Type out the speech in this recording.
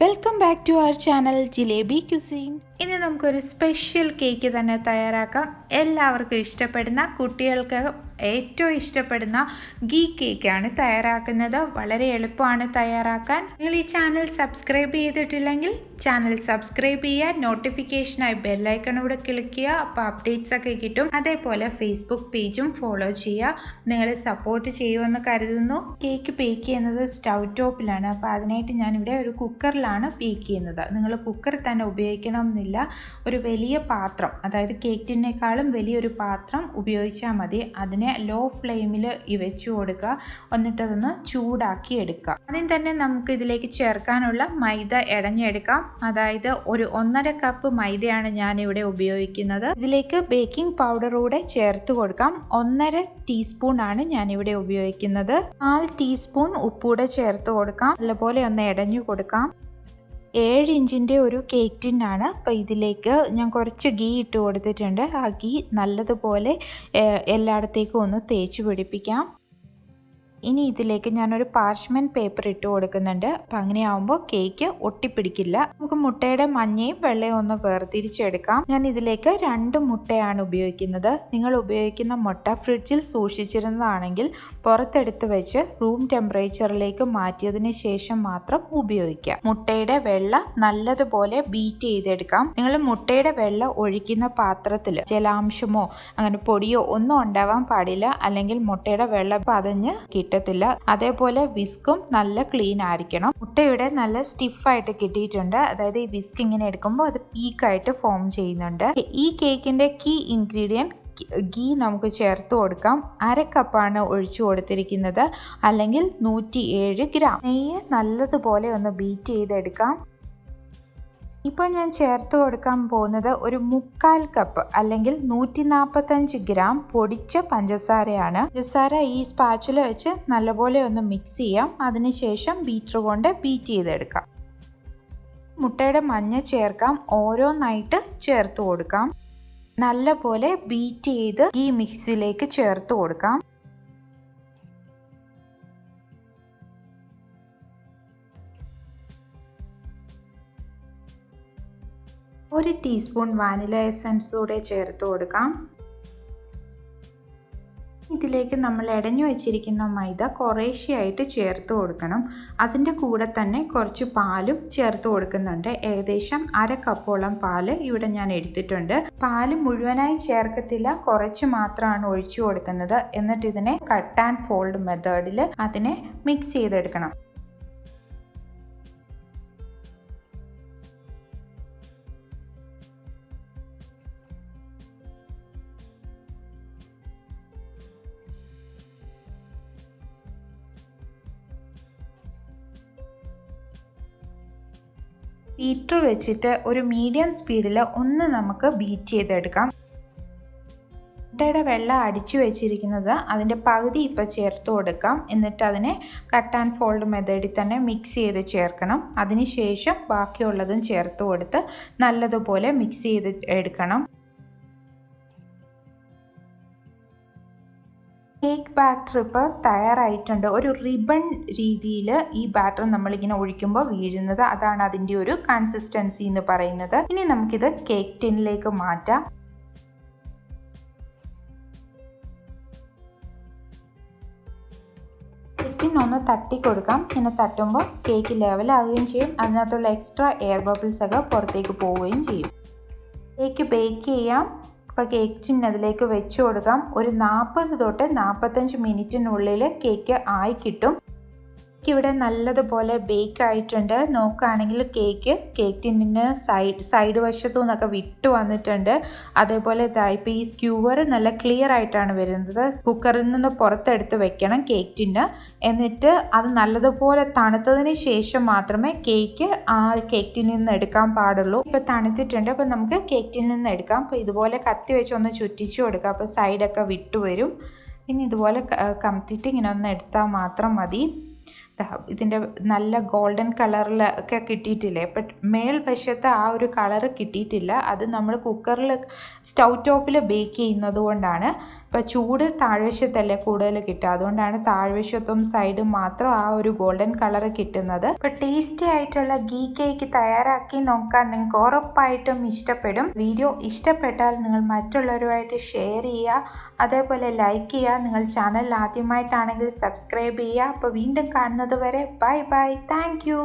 Welcome back to our channel Jilebi cuisine. ഇനി നമുക്കൊരു special cake തന്നെ തയ്യാറാക്കാം. എല്ലാവർക്കും ഇഷ്ടപ്പെടുന്ന, കുട്ടികൾക്ക് ഏറ്റവും ഇഷ്ടപ്പെടുന്ന ഗീ കേക്കാണ് തയ്യാറാക്കുന്നത്. വളരെ എളുപ്പമാണ് തയ്യാറാക്കാൻ. നിങ്ങൾ ഈ ചാനൽ സബ്സ്ക്രൈബ് ചെയ്തിട്ടില്ലെങ്കിൽ ചാനൽ സബ്സ്ക്രൈബ് ചെയ്യുക, നോട്ടിഫിക്കേഷനായി ബെല്ലൈക്കണൂടെ ക്ലിക്ക് ചെയ്യുക. അപ്പോൾ അപ്ഡേറ്റ്സ് ഒക്കെ കിട്ടും. അതേപോലെ ഫേസ്ബുക്ക് പേജും ഫോളോ ചെയ്യുക. നിങ്ങൾ സപ്പോർട്ട് ചെയ്യുമെന്ന് കരുതുന്നു. കേക്ക് ബേക്ക് ചെയ്യുന്നത് സ്റ്റൗ ടോപ്പിലാണ്. അപ്പോൾ അതിനായിട്ട് ഞാനിവിടെ ഒരു കുക്കറിലാണ് ബേക്ക് ചെയ്യുന്നത്. നിങ്ങൾ കുക്കർ തന്നെ ഉപയോഗിക്കണമെന്നില്ല. ഒരു വലിയ പാത്രം, അതായത് കേക്ക് ടിന്നേക്കാളും വലിയൊരു പാത്രം ഉപയോഗിച്ചാൽ മതി. അതിനെ ലോ ഫ്ലെയിമിൽ വെച്ച് കൊടുക്കുക. എന്നിട്ടതൊന്ന് ചൂടാക്കി എടുക്കുക. ആദ്യം തന്നെ നമുക്ക് ഇതിലേക്ക് ചേർക്കാനുള്ള മൈദ ഇടഞ്ഞെടുക്കാം. അതായത് ഒരു 1.5 കപ്പ് മൈദയാണ് ഞാനിവിടെ ഉപയോഗിക്കുന്നത്. ഇതിലേക്ക് ബേക്കിംഗ് പൗഡർ കൂടെ ചേർത്ത് കൊടുക്കാം. 1.5 ടീസ്പൂൺ ആണ് ഞാനിവിടെ ഉപയോഗിക്കുന്നത്. 4 ടീസ്പൂൺ ഉപ്പൂടെ ചേർത്ത് കൊടുക്കാം. നല്ലപോലെ ഒന്ന് ഇടഞ്ഞു കൊടുക്കാം. 7 ഇഞ്ചിൻ്റെ ഒരു കേക്ക് ടിന്നാണ്. അപ്പോൾ ഇതിലേക്ക് ഞാൻ കുറച്ച് ഗീ ഇട്ട് കൊടുത്തിട്ടുണ്ട്. ആ ഗീ നല്ലതുപോലെ എല്ലായിടത്തേക്കും ഒന്ന് തേച്ച് പിടിപ്പിക്കാം. ഇനി ഇതിലേക്ക് ഞാനൊരു പാർച്ച്മെൻറ്റ് പേപ്പർ ഇട്ട് കൊടുക്കുന്നുണ്ട്. അപ്പം അങ്ങനെയാവുമ്പോൾ കേക്ക് ഒട്ടിപ്പിടിക്കില്ല. നമുക്ക് മുട്ടയുടെ മഞ്ഞയും വെള്ളയും ഒന്ന് വേർതിരിച്ചെടുക്കാം. ഞാൻ ഇതിലേക്ക് 2 മുട്ടയാണ് ഉപയോഗിക്കുന്നത്. നിങ്ങൾ ഉപയോഗിക്കുന്ന മുട്ട ഫ്രിഡ്ജിൽ സൂക്ഷിച്ചിരുന്നതാണെങ്കിൽ പുറത്തെടുത്ത് വെച്ച് റൂം ടെമ്പറേച്ചറിലേക്ക് മാറ്റിയതിന് ശേഷം മാത്രം ഉപയോഗിക്കാം. മുട്ടയുടെ വെള്ള നല്ലതുപോലെ ബീറ്റ് ചെയ്തെടുക്കാം. നിങ്ങൾ മുട്ടയുടെ വെള്ള ഒഴിക്കുന്ന പാത്രത്തിൽ ജലാംശമോ അങ്ങനെ പൊടിയോ ഒന്നും ഉണ്ടാവാൻ പാടില്ല. അല്ലെങ്കിൽ മുട്ടയുടെ വെള്ള പതഞ്ഞ് കിട്ടത്തില്ല. അതേപോലെ വിസ്കും നല്ല ക്ലീൻ ആയിരിക്കണം. മുട്ടയുടെ നല്ല സ്റ്റിഫായിട്ട് കിട്ടിയിട്ടുണ്ട്. അതായത് ഈ വിസ്ക് ഇങ്ങനെ എടുക്കുമ്പോൾ അത് പീക്കായിട്ട് ഫോം ചെയ്യുന്നുണ്ട്. ഈ കേക്കിന്റെ കീ ഇൻഗ്രീഡിയൻറ്റ് ഗീ നമുക്ക് ചേർത്ത് കൊടുക്കാം. 1/2 കപ്പാണ് ഒഴിച്ചു കൊടുത്തിരിക്കുന്നത്, അല്ലെങ്കിൽ 107 ഗ്രാം. നെയ്യ് നല്ലതുപോലെ ഒന്ന് ബീറ്റ് ചെയ്തെടുക്കാം. ഇപ്പോൾ ഞാൻ ചേർത്ത് കൊടുക്കാൻ പോകുന്നത് ഒരു 1/4 കപ്പ് അല്ലെങ്കിൽ 145 ഗ്രാം പൊടിച്ച പഞ്ചസാരയാണ്. പഞ്ചസാര ഈ സ്പാച്ചുല വെച്ച് നല്ലപോലെ ഒന്ന് മിക്സ് ചെയ്യാം. അതിനുശേഷം ബീറ്റർ കൊണ്ട് ബീറ്റ് ചെയ്തെടുക്കാം. മുട്ടയുടെ മഞ്ഞ ചേർക്കാം. ഓരോന്നായിട്ട് ചേർത്ത് കൊടുക്കാം. നല്ലപോലെ ബീറ്റ് ചെയ്ത് ഈ മിക്സിലേക്ക് ചേർത്ത് കൊടുക്കാം. ഒരു ടീസ്പൂൺ വാനില എസൻസ് കൂടെ ചേർത്ത് കൊടുക്കാം. ഇതിലേക്ക് നമ്മൾ ഇടഞ്ഞു വെച്ചിരിക്കുന്ന മൈദ കുറേശ്ശെയായിട്ട് ചേർത്ത് കൊടുക്കണം. അതിൻ്റെ കൂടെ തന്നെ കുറച്ച് പാലും ചേർത്ത് കൊടുക്കുന്നുണ്ട്. ഏകദേശം 1/2 കപ്പോളം പാല് ഇവിടെ ഞാൻ എടുത്തിട്ടുണ്ട്. പാല് മുഴുവനായി ചേർക്കത്തില്ല, കുറച്ച് മാത്രമാണ് ഒഴിച്ചു കൊടുക്കുന്നത്. എന്നിട്ട് ഇതിനെ കട്ട് ആൻഡ് ഫോൾഡ് മെത്തേഡിൽ അതിനെ മിക്സ് ചെയ്തെടുക്കണം. ബീറ്റർ വെച്ചിട്ട് ഒരു മീഡിയം സ്പീഡിൽ ഒന്ന് നമുക്ക് ബീറ്റ് ചെയ്തെടുക്കാം. മുട്ടയുടെ വെള്ളം അടിച്ചു വെച്ചിരിക്കുന്നത് അതിൻ്റെ പകുതി ഇപ്പോൾ ചേർത്ത് കൊടുക്കാം. എന്നിട്ട് അതിനെ കട്ട് ആൻഡ് ഫോൾഡ് മെത്തേഡിൽ തന്നെ മിക്സ് ചെയ്ത് ചേർക്കണം. അതിനുശേഷം ബാക്കിയുള്ളതും ചേർത്ത് കൊടുത്ത് നല്ലതുപോലെ മിക്സ് ചെയ്ത് എടുക്കണം. കേക്ക് ബാറ്റർ ഇപ്പോൾ തയ്യാറായിട്ടുണ്ട്. ഒരു റിബൺ രീതിയിൽ ഈ ബാറ്റർ നമ്മളിങ്ങനെ ഒഴിക്കുമ്പോൾ വീഴുന്നത്, അതാണ് അതിൻ്റെ ഒരു കൺസിസ്റ്റൻസി എന്ന് പറയുന്നത്. ഇനി നമുക്കിത് കേക്ക് ടിന്നിലേക്ക് മാറ്റാം. കേക്ക് ടിൻ ഒന്ന് തട്ടി കൊടുക്കാം. ഇങ്ങനെ തട്ടുമ്പോൾ കേക്ക് ലെവലാവുകയും ചെയ്യും. അതിനകത്തുള്ള എക്സ്ട്രാ എയർ ബബിൾസ് ഒക്കെ പുറത്തേക്ക് പോവുകയും ചെയ്യും. കേക്ക് ബേക്ക് ചെയ്യാം. അപ്പോൾ കേക്ക് ടിൻ അതിലേക്ക് വെച്ച് കൊടുക്കാം. ഒരു 40 തൊട്ട് 45 മിനിറ്റിനുള്ളിൽ കേക്ക് ആയി കിട്ടും. ഇവിടെ നല്ലതുപോലെ ബേക്ക് ആയിട്ടുണ്ട്. നോക്കുകയാണെങ്കിൽ കേക്ക് ടിന്നിന് സൈഡ് വശത്തു നിന്നൊക്കെ വിട്ട് വന്നിട്ടുണ്ട്. അതേപോലെ ഇപ്പോൾ ഈ സ്ക്യൂവർ നല്ല ക്ലിയർ ആയിട്ടാണ് വരുന്നത്. കുക്കറിൽ നിന്ന് പുറത്തെടുത്ത് വെക്കണം കേക്ക് ടിന്ന്. എന്നിട്ട് അത് നല്ലതുപോലെ തണുത്തതിന് ശേഷം മാത്രമേ കേക്ക് കേക്ക് ടിന്നിൽ നിന്ന് എടുക്കാൻ പാടുള്ളൂ. ഇപ്പോൾ തണുത്തിട്ടുണ്ട്. അപ്പോൾ നമുക്ക് കേക്ക് ടിന്നിൽ നിന്ന് എടുക്കാം. അപ്പോൾ ഇതുപോലെ കത്തി വെച്ച് ഒന്ന് ചുറ്റിച്ചു കൊടുക്കാം. അപ്പോൾ സൈഡൊക്കെ വിട്ടു വരും. ഇനി ഇതുപോലെ കമത്തിയിട്ട് ഇങ്ങനെ ഒന്ന് എടുത്താൽ മാത്രം മതി. ഇതിൻ്റെ നല്ല ഗോൾഡൻ കളറിലൊക്കെ കിട്ടിയിട്ടില്ലേ, ബട്ട് മേൽവശത്ത് ആ ഒരു കളറ് കിട്ടിയിട്ടില്ല. അത് നമ്മൾ കുക്കറിൽ സ്റ്റൗ ടോപ്പിൽ ബേക്ക് ചെയ്യുന്നത് കൊണ്ടാണ്. ഇപ്പോൾ ചൂട് താഴ്വശത്തല്ലേ കൂടുതൽ കിട്ടുക, അതുകൊണ്ടാണ് താഴ്വശത്തും സൈഡും മാത്രം ആ ഒരു ഗോൾഡൻ കളർ കിട്ടുന്നത്. ഇപ്പോൾ ടേസ്റ്റി ആയിട്ടുള്ള ഗീ കേക്ക് തയ്യാറാക്കി നോക്കാൻ നിങ്ങൾക്ക് ഉറപ്പായിട്ടും ഇഷ്ടപ്പെടും. വീഡിയോ ഇഷ്ടപ്പെട്ടാൽ നിങ്ങൾ മറ്റുള്ളവരുമായിട്ട് ഷെയർ ചെയ്യുക, അതേപോലെ ലൈക്ക് ചെയ്യുക. നിങ്ങൾ ചാനൽ ആദ്യമായിട്ടാണെങ്കിൽ സബ്സ്ക്രൈബ് ചെയ്യുക. അപ്പോൾ വീണ്ടും കാണുന്നത് വരെ ബൈ ബൈ. Thank you.